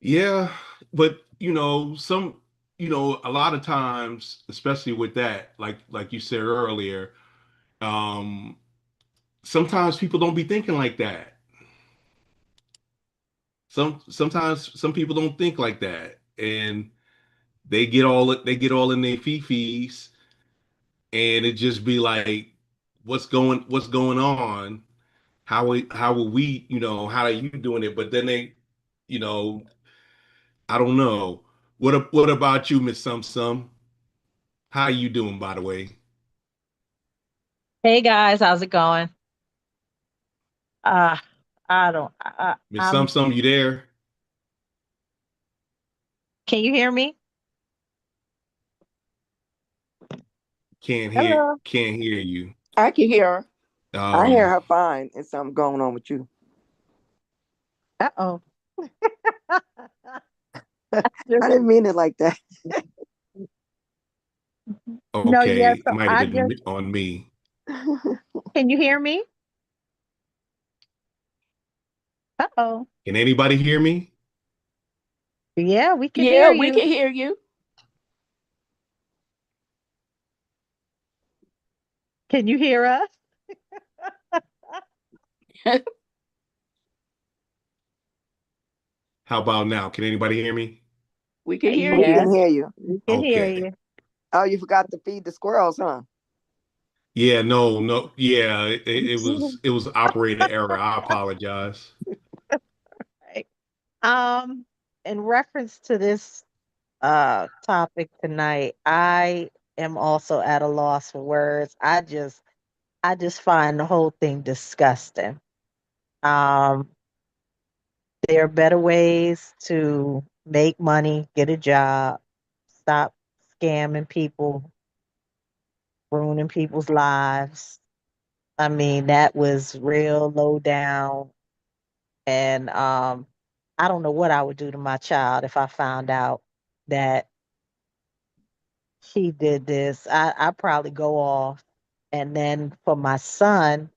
Yeah, but a lot of times, especially with that, like you said earlier, um, sometimes people don't be thinking like that. Sometimes some people don't think like that, and they get all in their fifis, and it just be like, what's going on? How are you doing it? But then you know, I don't know. What about you, Miss Sum Sum? How you doing, by the way? Hey guys, how's it going? Uh, I don't. Miss Sum Sum, you there? Can you hear me? Can't hear Hello. can't hear you. I can hear her. I hear Um, her fine. It's something going on with you. Uh-oh. I didn't mean it like that. No, yeah. okay, it So might have I been just. on me. Can you hear me? Uh-oh. Can anybody hear me? Yeah, we can Yeah, hear we you. can hear you. Can you hear us? How about now? Can anybody hear me? We can hear We you. Yes, can hear you. we can hear Okay. you. Oh, you forgot to feed the squirrels, huh? Yeah, no, no, yeah, it was operator error. I apologize. Right. In reference to this topic tonight, I am also at a loss for words. I just find the whole thing disgusting. Um, there are better ways to make money, get a job, stop scamming people, ruining people's lives. I mean, that was real low down. And I don't know what I would do to my child if I found out that she did this. I probably go off. And then for my son,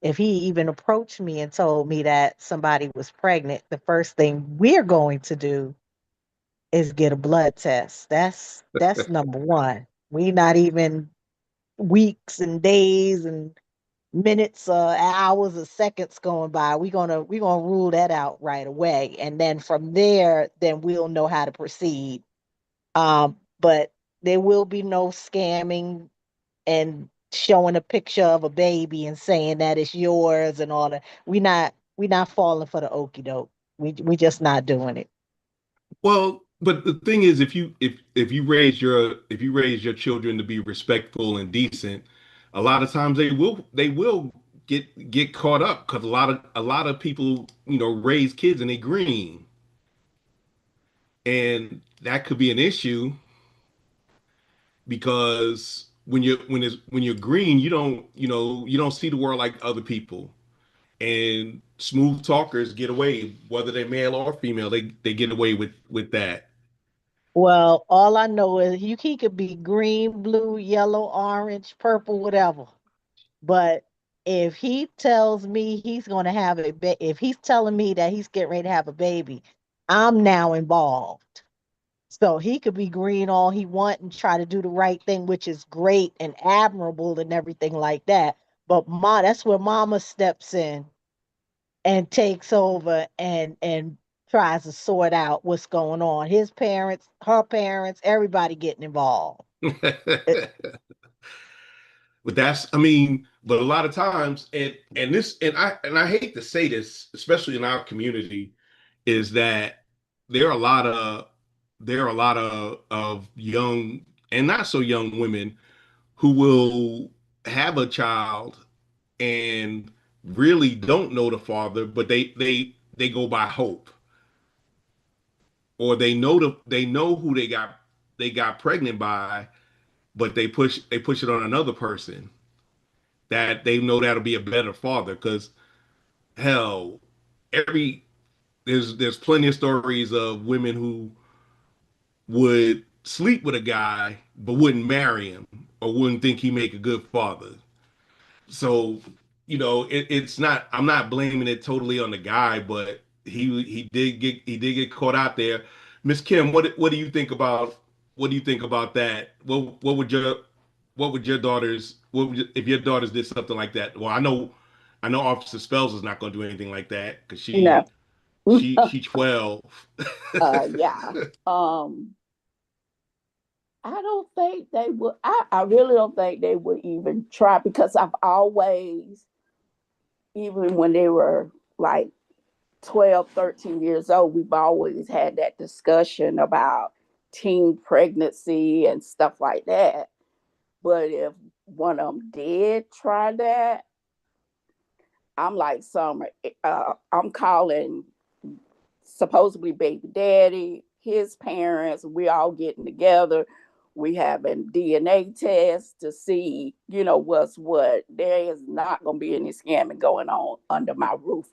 if he even approached me and told me that somebody was pregnant, the first thing we're going to do is get a blood test. That's number one. We not even weeks and days and minutes, hours or seconds going by. We're gonna rule that out right away, and then from there, then we'll know how to proceed. But there will be no scamming and showing a picture of a baby and saying that it's yours and all that. We not falling for the okey doke. We just not doing it. Well, but the thing is, if you raise your children to be respectful and decent, a lot of times they will get caught up because a lot of people raise kids and they green, and that could be an issue because when you're green, you don't see the world like other people, and smooth talkers get away, whether they're male or female, they get away with that. Well, all I know is he could be green, blue, yellow, orange, purple, whatever. But if he tells me he's going to have if he's telling me that he's getting ready to have a baby, I'm now involved. So he could be green all he want and try to do the right thing, which is great and admirable and everything like that. But that's where mama steps in and takes over and tries to sort out what's going on. His parents, her parents, everybody getting involved. It- But but a lot of times, and I hate to say this, especially in our community, is that there are a lot of there are a lot of young and not so young women who will have a child and really don't know the father, but they go by hope, or they know who they got pregnant by, but they push it on another person that they know that'll be a better father. Because hell, every there's plenty of stories of women who would sleep with a guy but wouldn't marry him or wouldn't think he make a good father. So it's not, I'm not blaming it totally on the guy, but he did get caught out there. Miss Kim, what do you think about that? If your daughters did something like that? Well, I know Officer Spells is not going to do anything like that because No. she 12. Yeah. I don't think they would. I really don't think they would even try because I've always, even when they were like 12, 13 years old, we've always had that discussion about teen pregnancy and stuff like that. But if one of them did try that, I'm like, Summer, I'm calling supposedly baby daddy, his parents, we all getting together. We having DNA tests to see, what's what. There is not going to be any scamming going on under my roof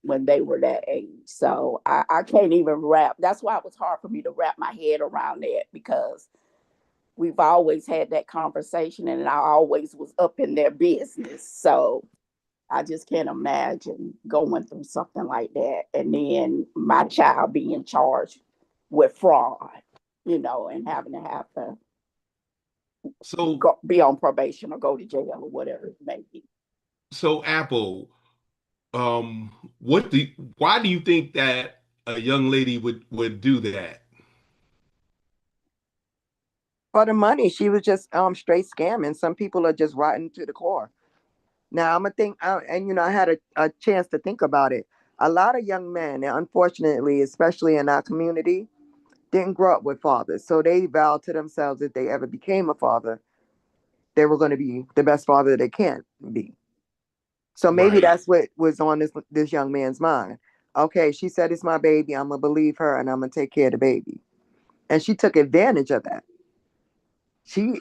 when they were that age. So I can't even wrap. That's why it was hard for me to wrap my head around that because we've always had that conversation and I always was up in their business. So I just can't imagine going through something like that and then my child being charged with fraud, and having to have to So be on probation or go to jail or whatever it may be. so Apple, um, why do you think that a young lady would do that? For the money, she was just straight scamming. Some people are just rotten to the core. Now I'm gonna think, and I had a chance to think about it. A lot of young men, and unfortunately, especially in our community, didn't grow up with fathers, so they vowed to themselves if they ever became a father, they were going to be the best father they can be. So maybe Right. that's what was on this young man's mind. Okay, she said it's my baby. I'm gonna believe her, and I'm gonna take care of the baby. And she took advantage of that.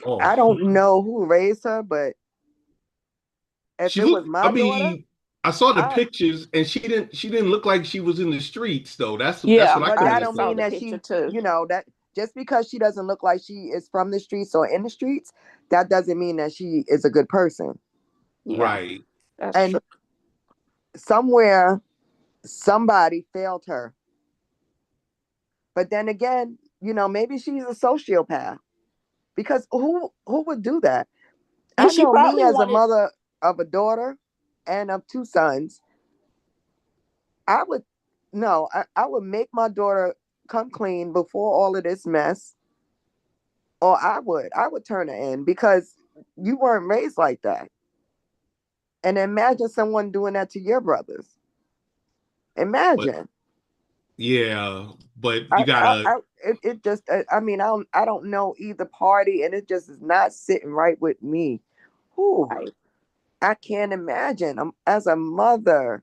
Oh, I don't know who raised her, but if she it was looked. I my daughter, mean, I saw the I pictures, and she didn't look like she was in the streets though. That's Yeah, what I but kind I that of don't just saw mean the thought. that picture too. that just because she doesn't look like she is from the streets or in the streets, that doesn't mean that she is a good person. Yeah, Right. that's true. And somewhere somebody failed her. But then again, maybe she's a sociopath because who would do that? And I she know me probably as a wanted, mother of a daughter and of two sons, I would no, I would make my daughter come clean before all of this mess, or I would turn her in because you weren't raised like that. And imagine someone doing that to your brothers. But Imagine. yeah, but you gotta. It just I mean I don't know either party, and it just is not sitting right with me. Whew, right? I can't imagine as a mother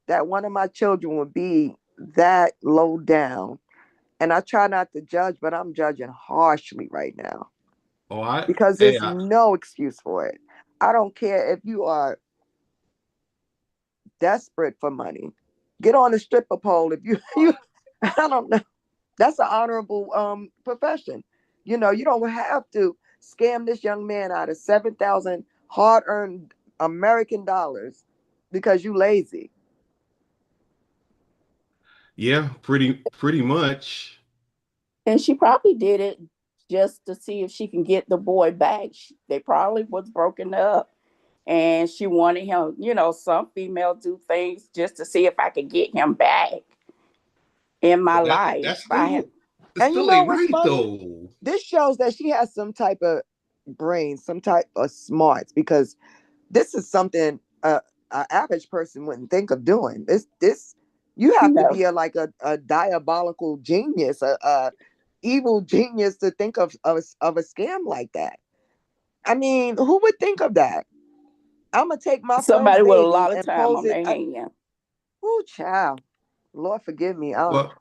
that one of my children would be that low down. And I try not to judge, but I'm judging harshly right now Oh, I. because Hey, there's no excuse for it. I don't care if you are desperate for money. Get on the stripper pole if you I don't know. That's an honorable profession. You don't have to scam this young man out of 7,000 hard-earned American dollars because you lazy. yeah, pretty much. And she probably did it just to see if she can get the boy back. They probably was broken up and she wanted him, some females do things just to see if I could get him back in my But life. that's I have, still it And you still know ain't what's right funny? though. This shows that she has some type of brain, some type of smarts, because this is something an average person wouldn't think of doing. This you have to no, be a diabolical genius, a evil genius to think of a scam like that. I mean, who would think of that? I'm gonna take my somebody first with a baby lot of and time pose on it. their hand. Oh, child, Lord forgive me. Well,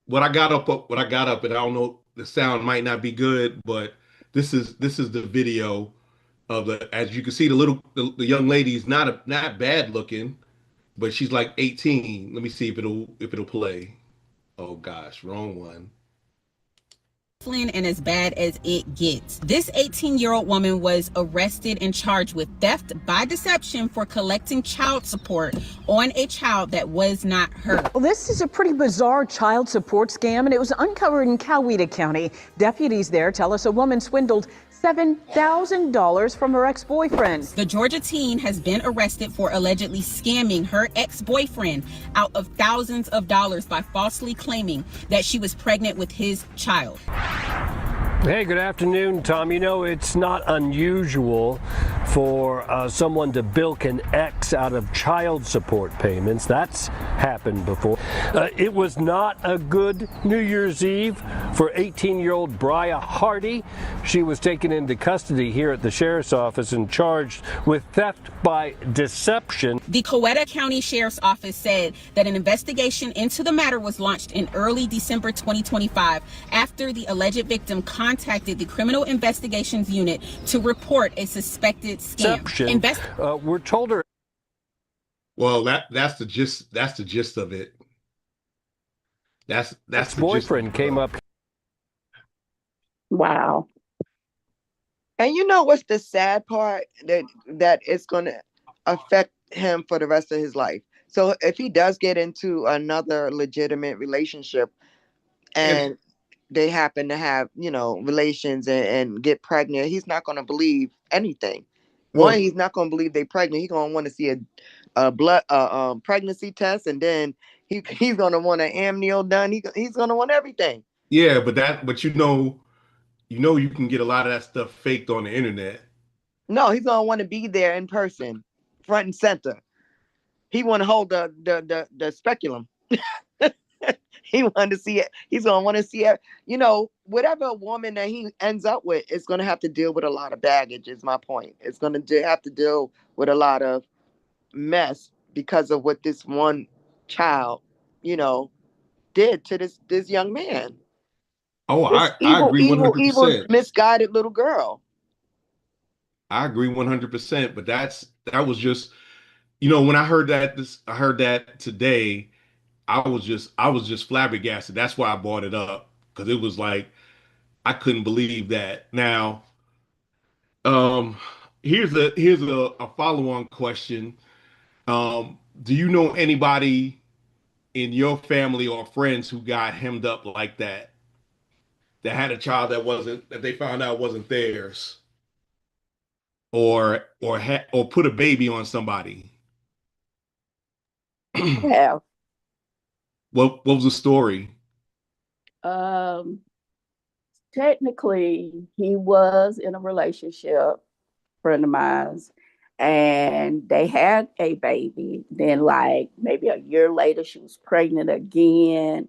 what I got up, and I don't know, the sound might not be good, but this is the video of the, as you can see, the young lady's not bad looking, but she's like 18. Let me see if it'll play. Oh gosh, wrong one. And as bad as it gets. This 18-year-old woman was arrested and charged with theft by deception for collecting child support on a child that was not hers. Well, this is a pretty bizarre child support scam, and it was uncovered in Coweta County. Deputies there tell us a woman swindled $7,000 from her ex-boyfriend. The Georgia teen has been arrested for allegedly scamming her ex-boyfriend out of thousands of dollars by falsely claiming that she was pregnant with his child. Hey, good afternoon, Tom. You know, it's not unusual for someone to bilk an ex out of child support payments. That's happened before. It was not a good New Year's Eve for 18-year-old Bria Hardy. She was taken into custody here at the sheriff's office and charged with theft by deception. The Coweta County Sheriff's Office said that an investigation into the matter was launched in early December 2025 after the alleged victim contacted the Criminal Investigations Unit to report a suspected scam. We're told her. Well, that's the gist. That's the gist of it. That's the boyfriend came up. Wow. And you know what's the sad part? That it's going to affect him for the rest of his life. So if he does get into another legitimate relationship and they happen to have, relations and get pregnant, he's not going to believe anything. One, he's not going to believe they're pregnant. He's going to want to see a blood pregnancy test, and then he's going to want an amnio done. He's going to want everything. Yeah, but you can get a lot of that stuff faked on the internet. No, he's going to want to be there in person, front and center. He want to hold the speculum. He wanted to see it. He's going to want to see it. Whatever woman that he ends up with is going to have to deal with a lot of baggage, is my point. It's going to have to deal with a lot of mess because of what this one child, did to this young man. Oh, I agree 100%. Evil, misguided little girl. I agree 100%. But that was just, when I heard that today, I was just flabbergasted. That's why I brought it up, because it was like I couldn't believe that. Now, here's a follow-on question. Do you know anybody in your family or friends who got hemmed up like that had a child that they found out wasn't theirs, or put a baby on somebody? Yeah. What was the story? Technically, he was in a relationship, friend of mine's, and they had a baby. Then, like maybe a year later, she was pregnant again.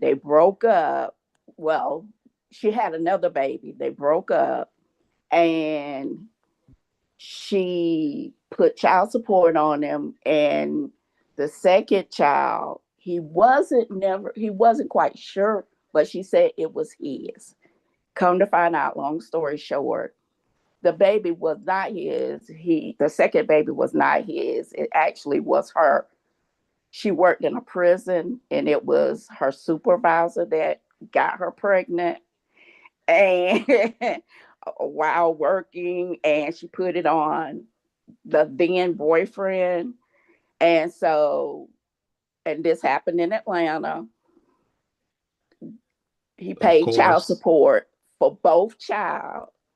They broke up. Well, she had another baby. They broke up, and she put child support on him. And the second child, he wasn't quite sure, but she said it was his. Come to find out, long story short, the baby was not his. The second baby was not his. It actually was her. She worked in a prison, and it was her supervisor that got her pregnant. And while working, and she put it on the then boyfriend. And this happened in Atlanta. He paid child support for both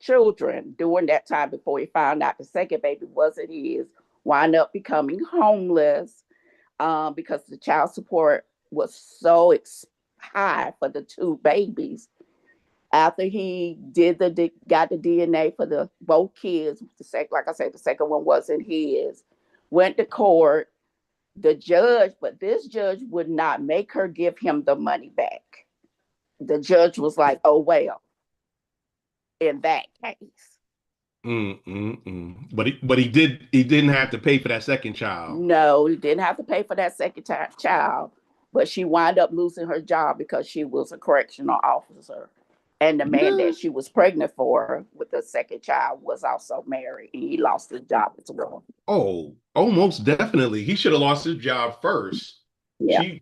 children during that time before he found out the second baby wasn't his. Wound up becoming homeless because the child support was so high for the two babies. After he got the DNA for both kids, like I said, the second one wasn't his. Went to court. This judge would not make her give him the money back. The judge was like, "Oh well." In that case, but he didn't have to pay for that second child. No, he didn't have to pay for that second child. But she wound up losing her job because she was a correctional officer. And the man that she was pregnant for with the second child was also married, and he lost his job as well. Oh, most definitely. He should have lost his job first. Yeah.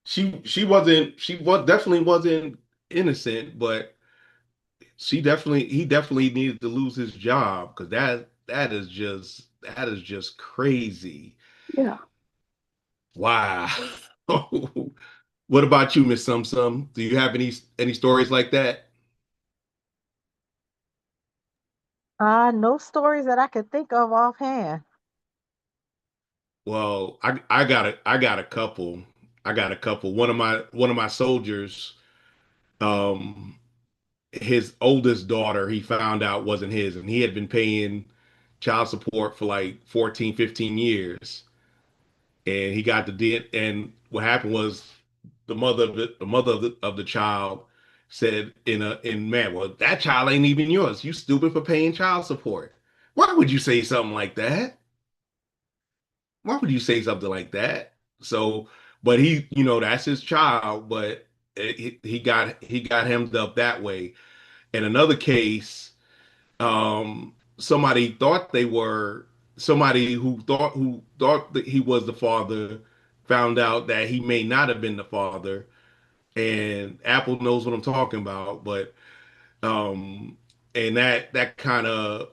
she definitely wasn't innocent, but he definitely needed to lose his job because that is just crazy. Yeah. Wow. What about you, Miss Sum Sum? Do you have any stories like that? No stories that I could think of offhand. Well, I got a couple. I got a couple. One of my soldiers, um, his oldest daughter, he found out wasn't his, and he had been paying child support for like 14, 15 years. And he got the deal. And what happened was the mother of the child said in man, well, that child ain't even yours. You stupid for paying child support. Why would you say something like that? Why would you say something like that? So, but he, that's his child, but he got hemmed up that way. In another case, somebody thought they were somebody who thought that he was the father found out that he may not have been the father, and Apple knows what I'm talking about. But and that kind of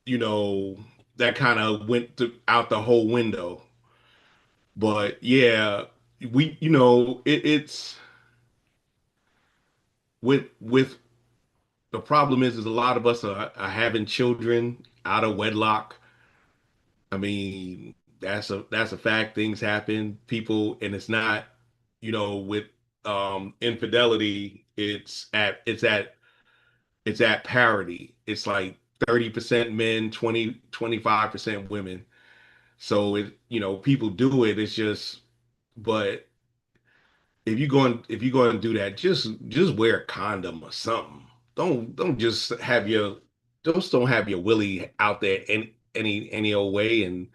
you know that kind of out the whole window. But yeah, it's with the problem is a lot of us are having children out of wedlock. I mean, that's a fact. Things happen, people, and it's not, with infidelity, it's at parity. It's like 30% men, 25% women. So people do it. It's just, but if you're going to do that, just wear a condom or something. Don't just have your don't have your willy out there any old way, and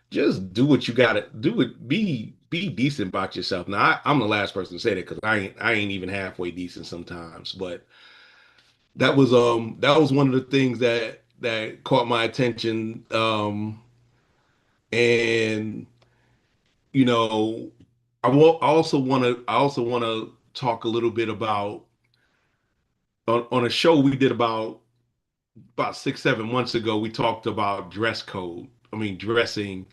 just do what you gotta do. It be decent about yourself. Now I'm the last person to say that because I ain't even halfway decent sometimes. But that was one of the things that caught my attention. And you know I also want to talk a little bit about on a show we did about 6 7 months ago. We talked about dress code. I mean dressing.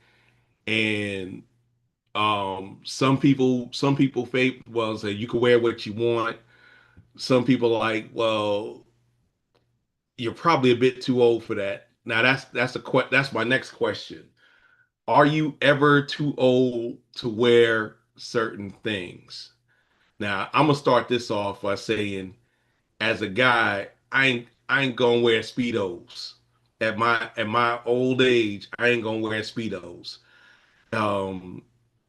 And some people fake well say you can wear what you want. Some people are like, well, you're probably a bit too old for that. Now that's my next question. Are you ever too old to wear certain things? Now I'm gonna start this off by saying, as a guy, I ain't gonna wear speedos. At my old age, I ain't gonna wear speedos. Um,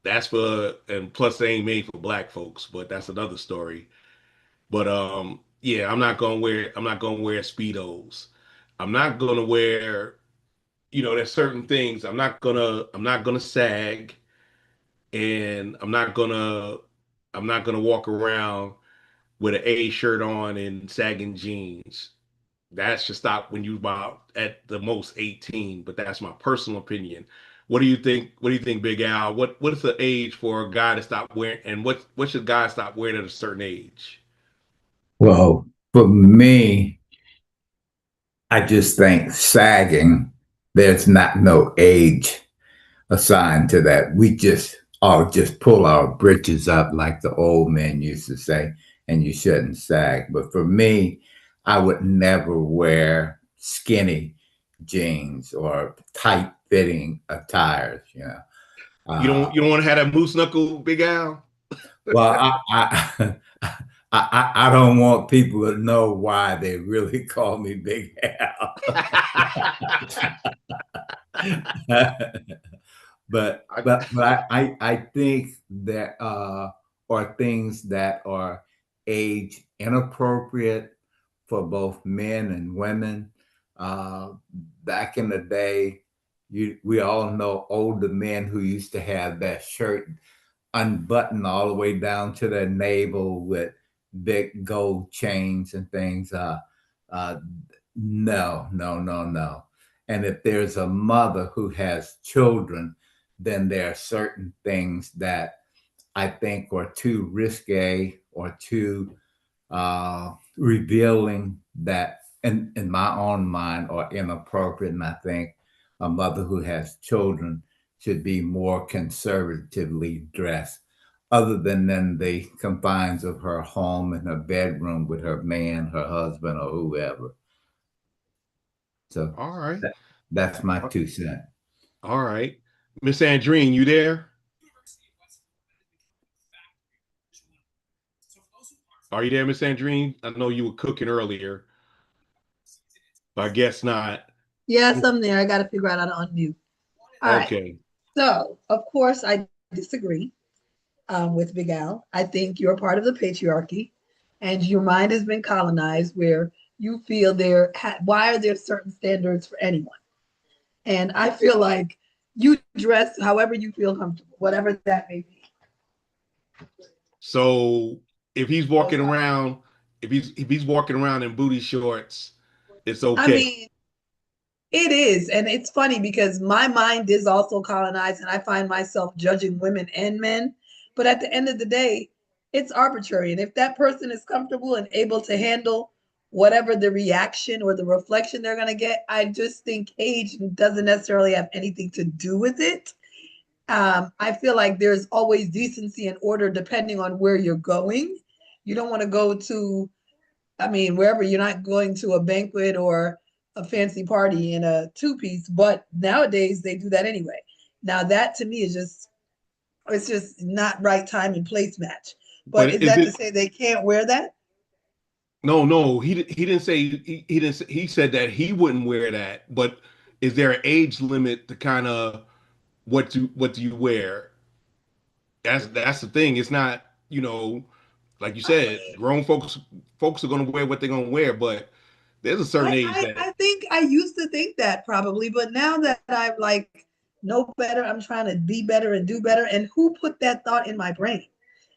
that's for and plus they ain't made for black folks, but that's another story. But yeah, I'm not gonna wear speedos. I'm not gonna wear, there's certain things I'm not gonna sag, and I'm not gonna walk around with an A shirt on and sagging jeans. That should stop when you about at the most 18, but that's my personal opinion. What do you think? What do you think, Big Al? What is the age for a guy to stop wearing, and what should guys stop wearing at a certain age? Well, for me, I just think sagging, there's not no age assigned to that. We just all just pull our britches up like the old men used to say, and you shouldn't sag. But for me, I would never wear skinny jeans or tight fitting attires, you know. You don't want to have that moose knuckle, Big Al? Well, I don't want people to know why they really call me Big Al. But I think that are things that are age inappropriate for both men and women. Uh, Back in the day, we all know older men who used to have that shirt unbuttoned all the way down to their navel with big gold chains and things. Uh, no, no, no, no. And if there's a mother who has children, then there are certain things that I think, are too risque or too revealing that, in my own mind, are inappropriate. And I think a mother who has children should be more conservatively dressed, other than in the confines of her home and her bedroom with her man, her husband, or whoever. So All right. that's my 2 cents. All right. Miss Andrine, you there? Are you there, Miss Andrine? I know you were cooking earlier, but I guess not. Yes, I'm there. I got to figure out how to unmute. All right. Okay. So, of course, I disagree with Big Al. I think you're part of the patriarchy, and your mind has been colonized where you feel why are there certain standards for anyone? And I feel like you dress however you feel comfortable, whatever that may be. So if he's walking around, if he's walking around in booty shorts, it's okay. I mean, it is. And it's funny because my mind is also colonized and I find myself judging women and men. But at the end of the day, it's arbitrary. And if that person is comfortable and able to handle whatever the reaction or the reflection they're going to get, I just think age doesn't necessarily have anything to do with it. I feel like there's always decency and order depending on where you're going. You don't want to go to, wherever, you're not going to a banquet or a fancy party in a two-piece, but nowadays they do that anyway. Now that to me is it's just not right time and place match. But is that to say they can't wear that? No, he didn't say he didn't say, he said that he wouldn't wear that. But is there an age limit to kind of what do you wear? That's the thing. It's not, like you said, grown folks are gonna wear what they're gonna wear, but there's a certain age that I think I used to think that probably, but now that I know better, I'm trying to be better and do better. And who put that thought in my brain?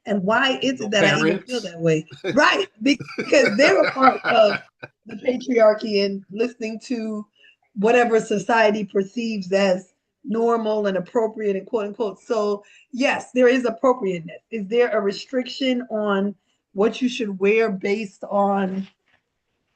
And why is it that I even feel that way? Right, because they're a part of the patriarchy and listening to whatever society perceives as normal and appropriate and quote unquote. So yes, there is appropriateness. Is there a restriction on what you should wear based on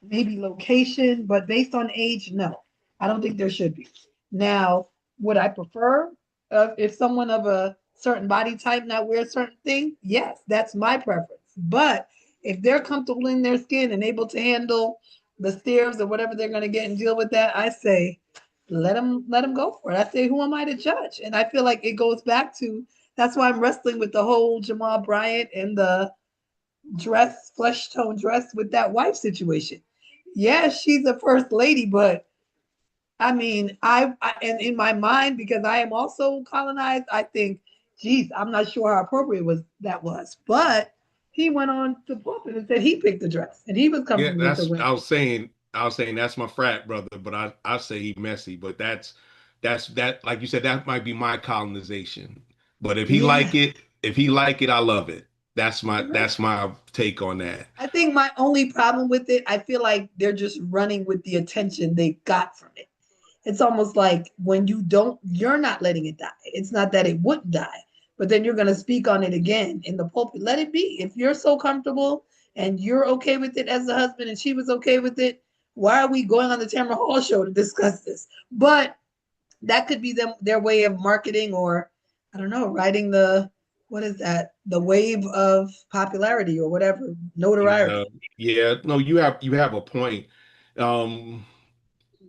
maybe location, but based on age? No, I don't think there should be. Now, would I prefer if someone of a certain body type not wear a certain thing? Yes, that's my preference. But if they're comfortable in their skin and able to handle the stares or whatever they're going to get and deal with that, I say let them go for it. I say, who am I to judge? And I feel like it goes back to, that's why I'm wrestling with the whole Jamal Bryant and the flesh tone dress with that wife situation. Yeah, she's a first lady, but I and in my mind, because I am also colonized, I think, geez, I'm not sure how appropriate that was. But he went on to pulpit and said he picked the dress and he was comfortable with the women. I was saying that's my frat brother, but I say he messy, but that's that, like you said, that might be my colonization. But if he like it, I love it. That's my take on that. I think my only problem with it, I feel like they're just running with the attention they got from it. It's almost like when you're not letting it die. It's not that it wouldn't die, but then you're going to speak on it again in the pulpit. Let it be. If you're so comfortable and you're okay with it as a husband and she was okay with it, why are we going on the Tamara Hall show to discuss this? But that could be their way of marketing, or I don't know, riding the wave of popularity or whatever, notoriety. No, you have a point.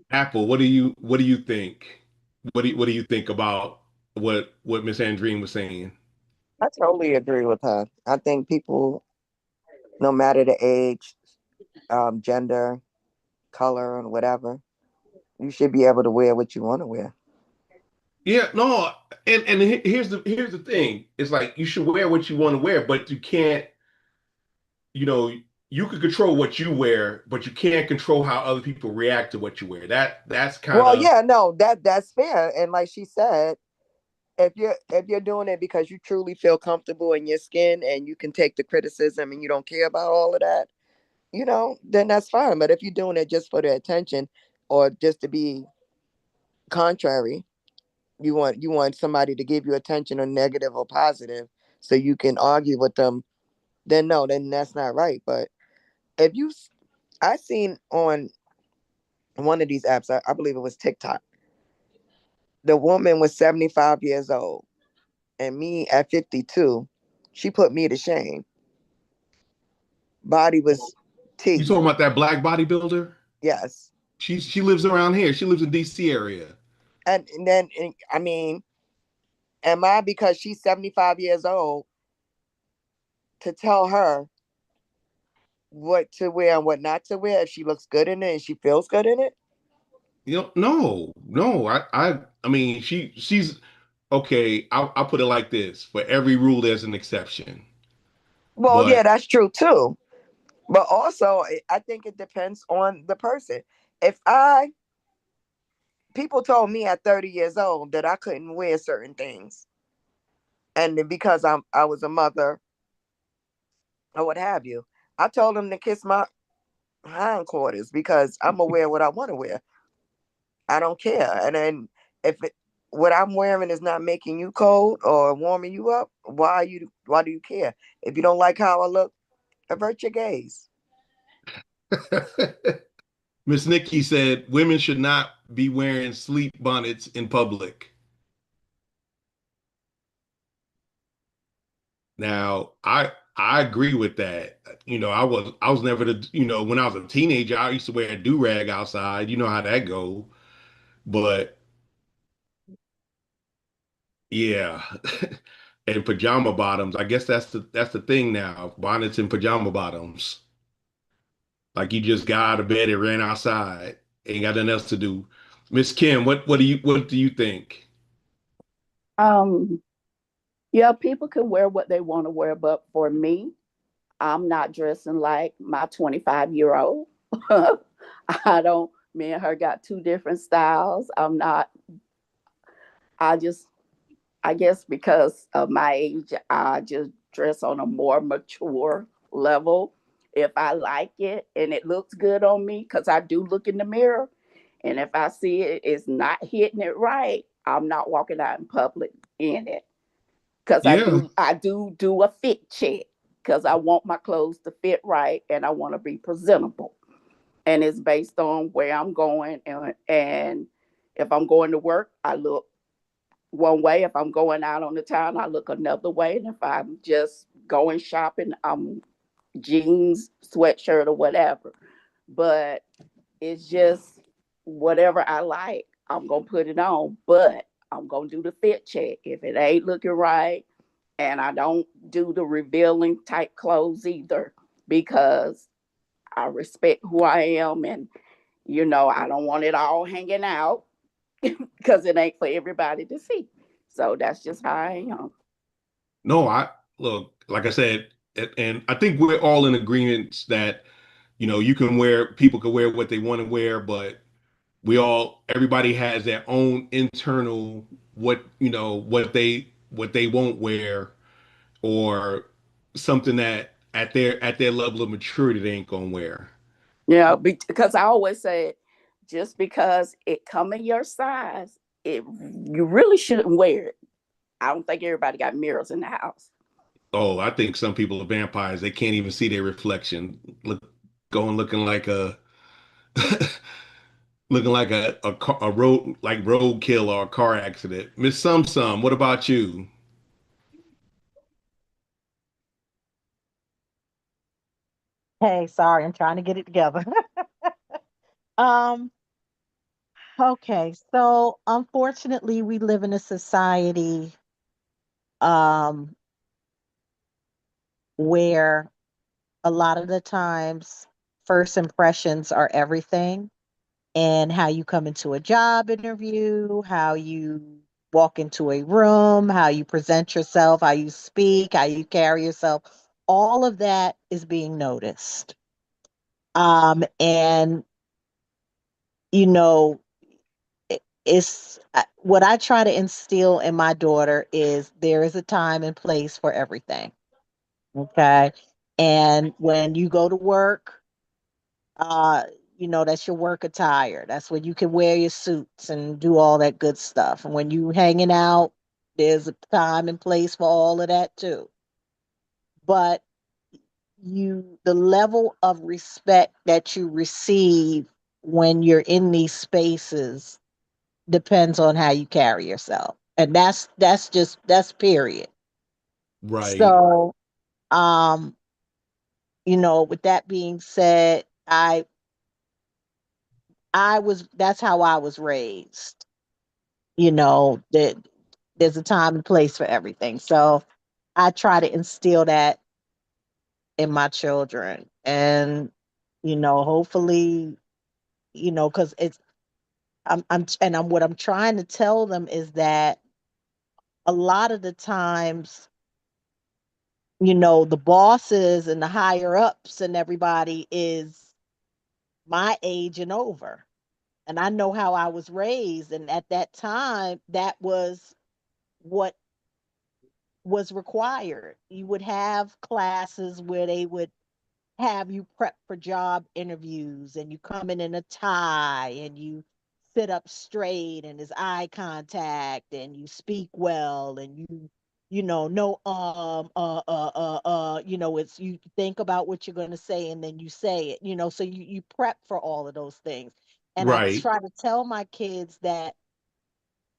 Apple, what do you think? What do you think about what Miss Andrine was saying? I totally agree with her. I think people, no matter the age, gender, color, and whatever, you should be able to wear what you want to wear. Yeah, no, and here's the thing. It's like you should wear what you want to wear, but you can't, you can control what you wear, but you can't control how other people react to what you wear. That's kind of, well, yeah, no, that's fair. And like she said, if you're doing it because you truly feel comfortable in your skin and you can take the criticism and you don't care about all of that, then that's fine. But if you're doing it just for the attention or just to be contrary, you want somebody to give you attention, or negative or positive, so you can argue with them, then no, then that's not right. But if you, I seen on one of these apps, I believe it was TikTok, the woman was 75 years old, and me at 52, she put me to shame. Body was You T. talking about that black bodybuilder? Yes. She lives around here. She lives in DC area. And then, I mean, am I, because she's 75 years old, to tell her what to wear and what not to wear if she looks good in it and she feels good in it? You know, no. I mean, she's okay. I'll put it like this: for every rule, there's an exception. Well, yeah, But that's true too. But also, I think it depends on the person. If I, people told me at 30 years old that I couldn't wear certain things, and then because I was a mother or what have you, I told them to kiss my hindquarters because I'm gonna wear what I want to wear. I don't care. And then if what I'm wearing is not making you cold or warming you up, why do you care? If you don't like how I look, avert your gaze. Miss Nikki said women should not be wearing sleep bonnets in public. Now, I agree with that. You know, I was never the, you know, when I was a teenager, I used to wear a do-rag outside. You know how that go. But yeah. And pajama bottoms. I guess that's the thing now. Bonnets and pajama bottoms. Like you just got out of bed and ran outside. Ain't got nothing else to do. Miss Kim, what do you think? Um, yeah, people can wear what they want to wear, but for me, I'm not dressing like my 25-year-old. I don't, me and her got two different styles. I'm not, I just, I guess because of my age, I just dress on a more mature level. If I like it and it looks good on me, because I do look in the mirror, and if I see it's not hitting it right, I'm not walking out in public in it. Because Yeah. I do a fit check because I want my clothes to fit right and I want to be presentable. And it's based on where I'm going, and if I'm going to work, I look one way. If I'm going out on the town, I look another way. And if I'm just going shopping, I'm jeans, sweatshirt, or whatever. But it's just whatever I like, I'm gonna put it on. But I'm gonna do the fit check. If it ain't looking right, and I don't do the revealing type clothes either, because I respect who I am, and I don't want it all hanging out because it ain't for everybody to see. So that's just how I am. No, I look, like I said, and I think we're all in agreement that, you can people can wear what they want to wear, but everybody has their own internal what they won't wear, or something that at their level of maturity they ain't gonna wear. Because I always say, just because it come in your size, you really shouldn't wear it. I don't think everybody got mirrors in the house. Oh, I think some people are vampires. They can't even see their reflection. Looking like a looking like a roadkill or a car accident. Miss Sum, what about you? Hey, sorry, I'm trying to get it together. um, okay, so unfortunately we live in a society um where a lot of the times first impressions are everything, and how you come into a job interview, how you walk into a room, how you present yourself, how you speak, how you carry yourself, all of that is being noticed. And you know, it's what I try to instill in my daughter is there is a time and place for everything. Okay. And when you go to work, uh, that's your work attire. That's when you can wear your suits and do all that good stuff. And when you hanging out, There's a time and place for all of that too. But the level of respect that you receive when you're in these spaces depends on how you carry yourself. And that's period. Right. So, um, with that being said, that's how I was raised. That there's a time and place for everything. So I try to instill that in my children. And, hopefully, because what I'm trying to tell them is that a lot of the times, the bosses and the higher ups and everybody is my age and over. And I know how I was raised. And at that time, that was what was required. You would have classes where they would have you prep for job interviews, and you come in a tie, and you sit up straight, and there's eye contact, and you speak well, and no it's, you think about what you're going to say and then you say it, so you prep for all of those things. And I Right. try to tell my kids that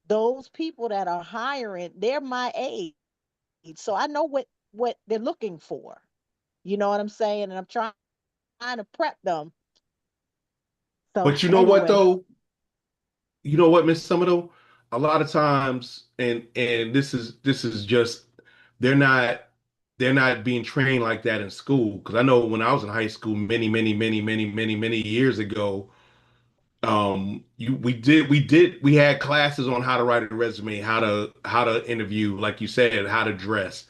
those people that are hiring, they're my age, so I know what they're looking for. You know what I'm saying? And I'm trying to prep them. So But you know what anyway, though? You know what, Miss Summerall? A lot of times, and this is just they're not they're not being trained like that in school. Because I know when I was in high school, many years ago, we had classes on how to write a resume, how to interview, like you said, how to dress,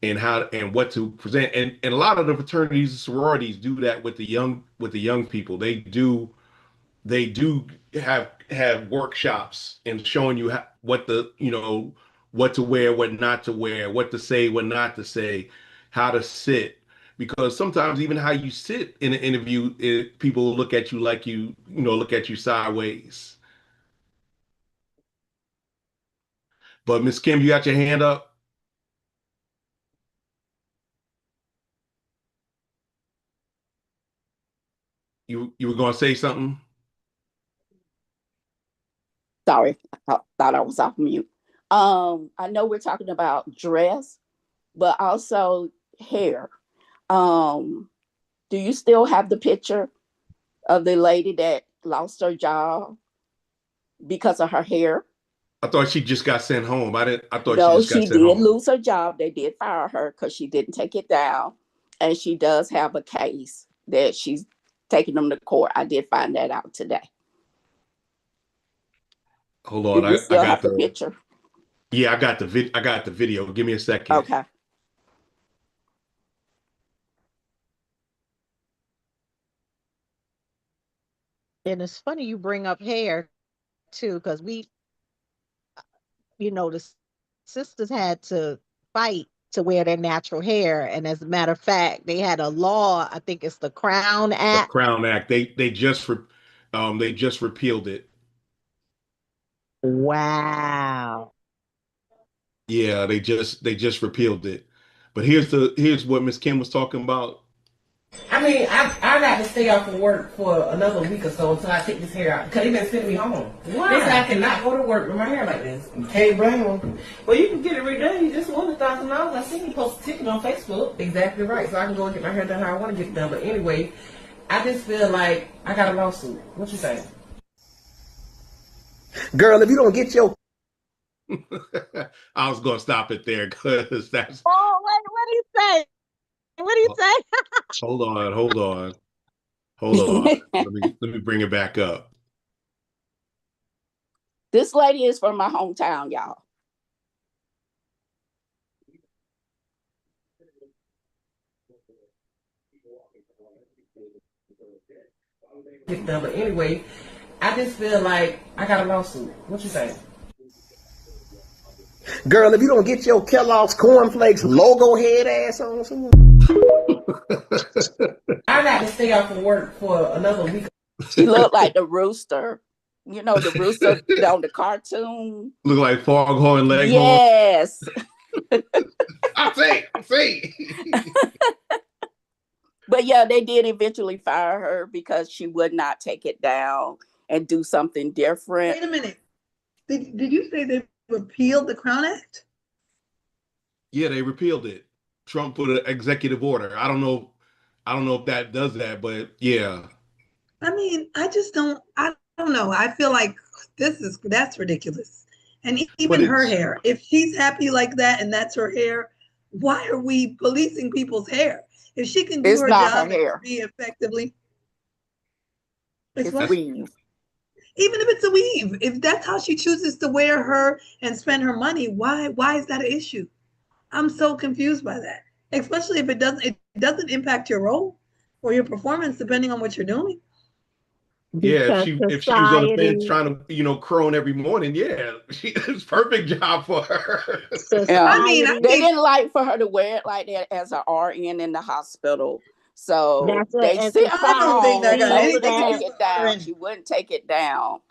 and what to present. And a lot of the fraternities and sororities do that with the young people. They do have workshops and showing you what to wear, what not to wear, what to say, what not to say, how to sit. Because sometimes even how you sit in an interview, people look at you like look at you sideways. But Miss Kim, you got your hand up. You were gonna say something? Sorry, I thought I was off mute. I know we're talking about dress, but also hair. Um, do you still have the picture of the lady that lost her job because of her hair? I thought she just got sent home. I thought she No, just got she sent did home. lose her job. They did fire her because she didn't take it down. And she does have a case that she's taking them to court. I did find that out today. Hold Do on, you I still got have the the picture? yeah, I got the video. Give me a second. Okay. and it's funny you bring up hair too, because the sisters had to fight to wear their natural hair. And as a matter of fact, they had a law, I think it's the Crown The Act. Crown Act. They just repealed it. Wow. Yeah, they just repealed it. But here's what Miss Kim was talking about. I mean, I got to stay off of work for another week or so until I take this hair out because they've been sending me home. Why? They said I cannot go to work with my hair like this. You can't blame them. Well, you can get it redone. You just won $1,000. I seen you post a ticket on Facebook. Exactly right. So I can go and get my hair done how I want to get it done. But anyway, I just feel like I got a lawsuit. What you think? Girl, if you don't get your... I was gonna stop it there because that's Oh, wait, what do you say? What do you say? hold on. Let me bring it back up. This lady is from my hometown, y'all. Get done. But anyway, I just feel like I got a lawsuit. What you think? Girl, if you don't get your Kellogg's Cornflakes logo head ass on soon. I got to stay off of work for another week. She looked like the rooster You know, the rooster on the cartoon. Look like Foghorn Leghorn. Yes. I see. But yeah, they did eventually fire her because she would not take it down and do something different. Wait a minute. Did you say they repealed the Crown Act? Yeah, they repealed it. Trump put an executive order. I don't know if that does that, but yeah. I mean, I don't know. I feel like that's ridiculous. And even her hair, if she's happy like that and that's her hair, why are we policing people's hair? If she can do her job and be effectively, it's weave. Even if it's a weave, if that's how she chooses to wear her and spend her money, why is that an issue? I'm so confused by that. Especially if it doesn't impact your role or your performance, depending on what you're doing. Yeah, if she was on the fence trying to, crone every morning, it's perfect job for her. Yeah. I mean, they didn't like for her to wear it like that as an RN in the hospital. So they sent her home and told her to take it down. She wouldn't take it down.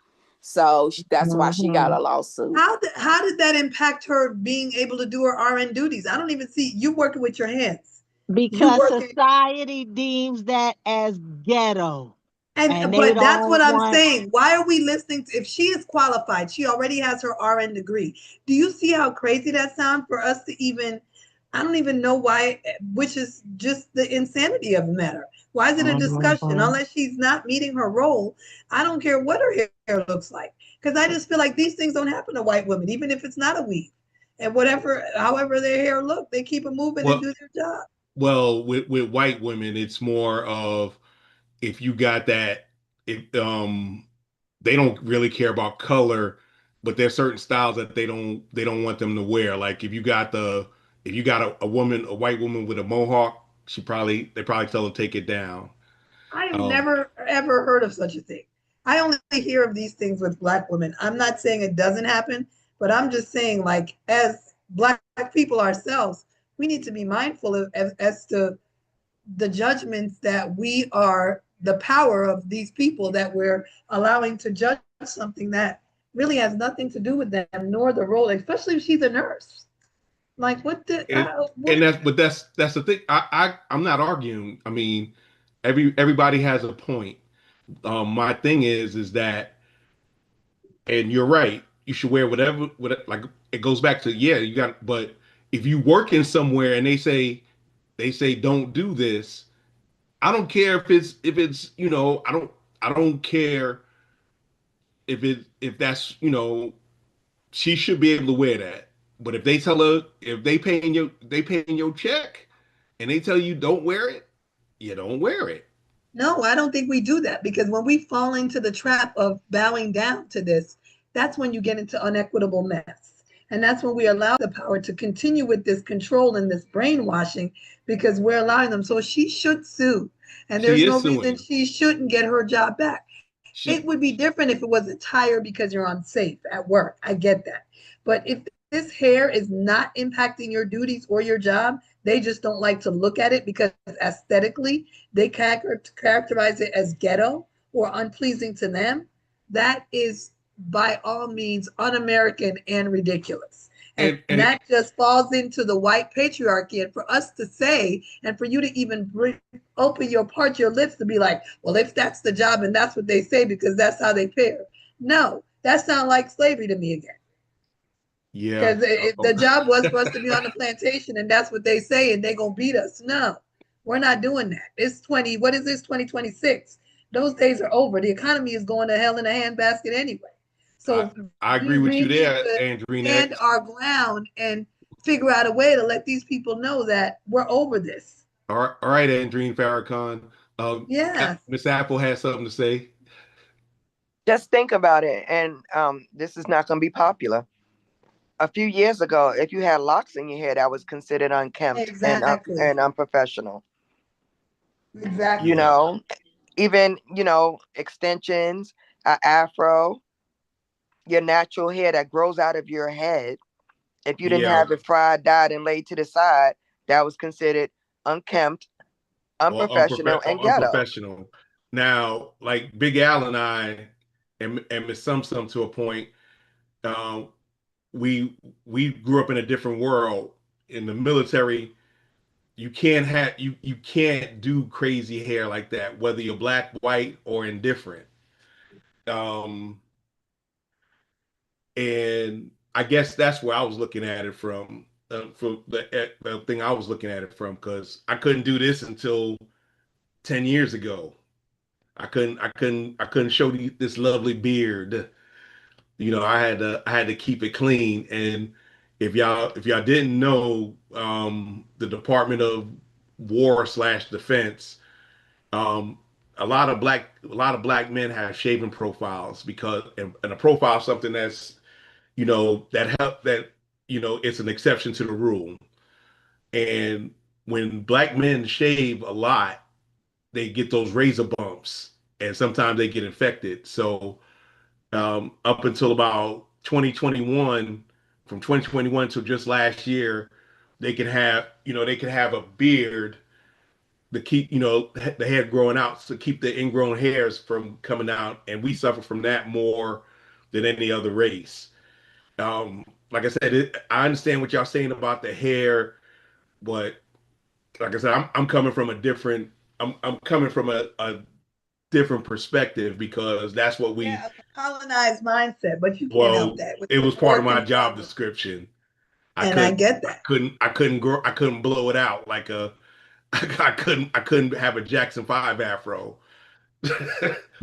So that's why she got a lawsuit. How did that impact her being able to do her RN duties? I don't even see you working with your hands. Because society deems that as ghetto. But that's what I'm saying. Why are we listening to, if she is qualified, she already has her RN degree. Do you see how crazy that sounds for us to even, I don't even know why, which is just the insanity of the matter. Why is it a discussion? Unless she's not meeting her role, I don't care what her hair looks like. Because I just feel like these things don't happen to white women, even if it's not a weave. And however their hair look, they keep it moving and do their job. Well, with white women, it's more of, if you got that, they don't really care about color, but there's certain styles that they don't want them to wear. Like if you got a white woman with a mohawk, they probably tell her to take it down. I have never ever heard of such a thing. I only hear of these things with Black women. I'm not saying it doesn't happen, but I'm just saying, like, as Black people ourselves, we need to be mindful of as to the judgments that we are, the power of these people that we're allowing to judge something that really has nothing to do with them, nor the role, especially if she's a nurse. Like that's the thing. I'm not arguing. I mean, everybody has a point. My thing is that, and you're right, you should wear whatever, like it goes back to, you got, but if you work in somewhere and they say don't do this, I don't care if it's I don't care if that's, she should be able to wear that. But if they tell her, if they paying your check and they tell you don't wear it, you don't wear it. No, I don't think we do that, because when we fall into the trap of bowing down to this, that's when you get into unequitable mess. And that's when we allow the power to continue with this control and this brainwashing, because we're allowing them. So she should sue. And there's no reason she shouldn't get her job back. It would be different if it was a tire because you're unsafe at work. I get that. But if this hair is not impacting your duties or your job, they just don't like to look at it because aesthetically they characterize it as ghetto or unpleasing to them. That is by all means un-American and ridiculous. And that just falls into the white patriarchy. And for us to say, and for you to even open your lips to be like, well, if that's the job and that's what they say because that's how they pay her. No, that sounds like slavery to me again. Yeah. Because the job was for us to be on the plantation and that's what they say and they're going to beat us. No, we're not doing that. It's 2026. Those days are over. The economy is going to hell in a handbasket anyway. So I agree with you there, Andrina. Stand our ground and figure out a way to let these people know that we're over this. All right, Andrine Farrakhan. Miss Apple has something to say. Just think about it, and this is not going to be popular. A few years ago, if you had locks in your hair, that was considered unkempt and unprofessional. Exactly. Even extensions, an afro, your natural hair that grows out of your head. If you didn't have it fried, dyed, and laid to the side, that was considered unkempt, unprofessional, and ghetto. Unprofessional. Now, like Big Al and I, and Miss Sum Sum to a point. Um, we grew up in a different world. In the military, you can't do crazy hair like that, whether you're black, white, or indifferent. Um, and I guess that's where I was looking at it from the thing I was looking at it from, because I couldn't do this until 10 years ago. I couldn't show this lovely beard. I had to keep it clean. And if y'all didn't know, the Department of War slash Defense, um, a lot of black men have shaven profiles, because and a profile is something that's, that help that, it's an exception to the rule. And when black men shave a lot, they get those razor bumps, and sometimes they get infected. So up until about 2021, from 2021 to just last year, they can have a beard to keep, the hair growing out, to keep the ingrown hairs from coming out. And we suffer from that more than any other race. Like I said, I understand what y'all saying about the hair, but like I said, I'm coming from a different, I'm coming from a different perspective, because that's what we, Yeah, a colonized mindset, but you can't help well, that with it the was part of my working job class. description. And I get that. I couldn't blow it out like I couldn't have a Jackson 5 afro.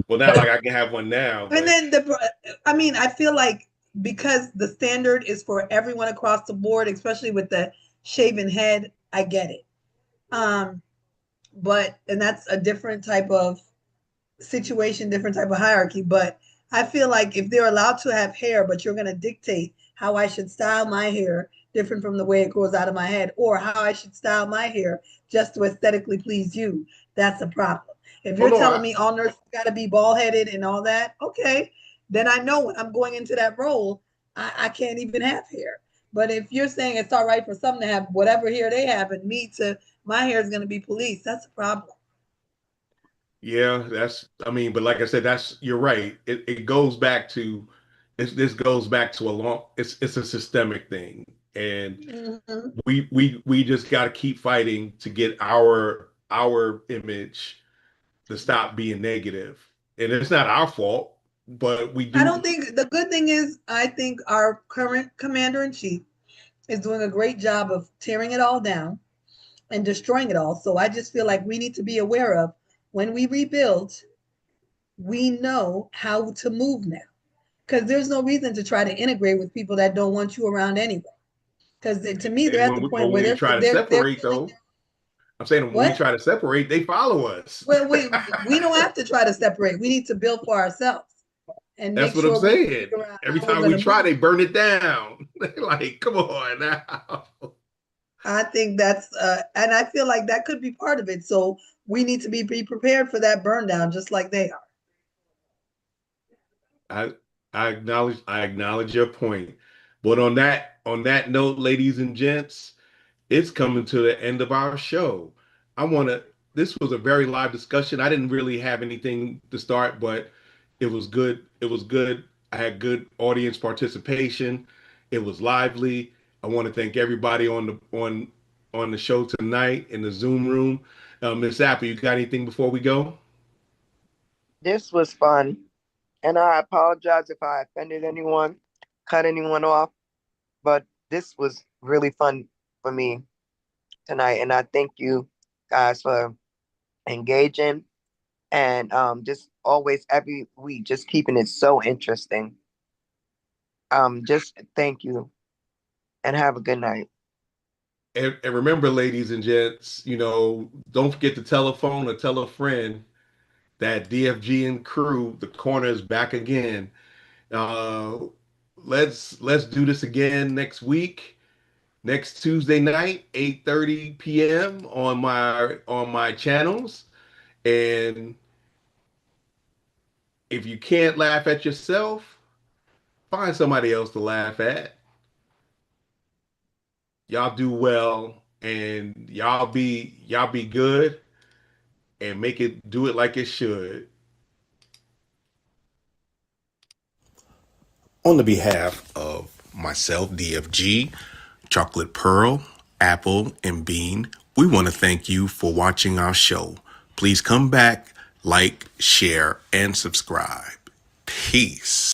Well, not like I can have one now, And but then I feel like because the standard is for everyone across the board, especially with the shaven head, I get it. Um, and that's a different type of situation, different type of hierarchy. But I feel like if they're allowed to have hair, but you're going to dictate how I should style my hair different from the way it grows out of my head, or how I should style my hair just to aesthetically please you, that's a problem. If oh you're no, telling me all nurses got to be bald headed and all that, okay, then I know when I'm going into that role, I can't even have hair. But if you're saying it's all right for some to have whatever hair they have and me to, my hair is going to be policed, that's a problem. yeah, I mean, but like I said, you're right. It goes back to, this goes back to it's a systemic thing. And Mhm. we just got to keep fighting to get our image to stop being negative. And it's not our fault, but we I do. don't think the good thing is I think our current commander in chief is doing a great job of tearing it all down and destroying it all. So I just feel like we need to be aware of when we rebuild, we know how to move now. Because there's no reason to try to integrate with people that don't want you around anyway. Because to me, they're And at the point where when we try to they're separate, feeling though, I'm saying when we what? try to separate, they follow us. Well, we don't have to try to separate. We need to build for ourselves and That's make what I'm sure we saying. figure out Every how we're time going we to try, move. they burn it down. Like, come on now. I think and I feel like that could be part of it. So we need to be prepared for that burn down, just like they are. I I acknowledge your point. But on that note, ladies and gents, it's coming to the end of our show. I want to This was a very live discussion. I didn't really have anything to start, but it was good. It was good. I had good audience participation. It was lively. I want to thank everybody on the show tonight in the Zoom room. Miss Apple, you got anything before we go? This was fun. And I apologize if I offended anyone, cut anyone off, but this was really fun for me tonight. And I thank you guys for engaging and just always every week, just keeping it so interesting. Just thank you and have a good night. And remember, ladies and gents, don't forget to tell a phone or tell a friend that DFG and crew, the corner is back again. Uh, let's do this again next week, next Tuesday night, 8:30 p.m. on my channels. And if you can't laugh at yourself, find somebody else to laugh at. Y'all do well, and y'all be good, and do it like it should. On the behalf of myself, DFG, Chocolate Pearl, Apple, and Bean, we want to thank you for watching our show. Please come back, like, share, and subscribe. Peace.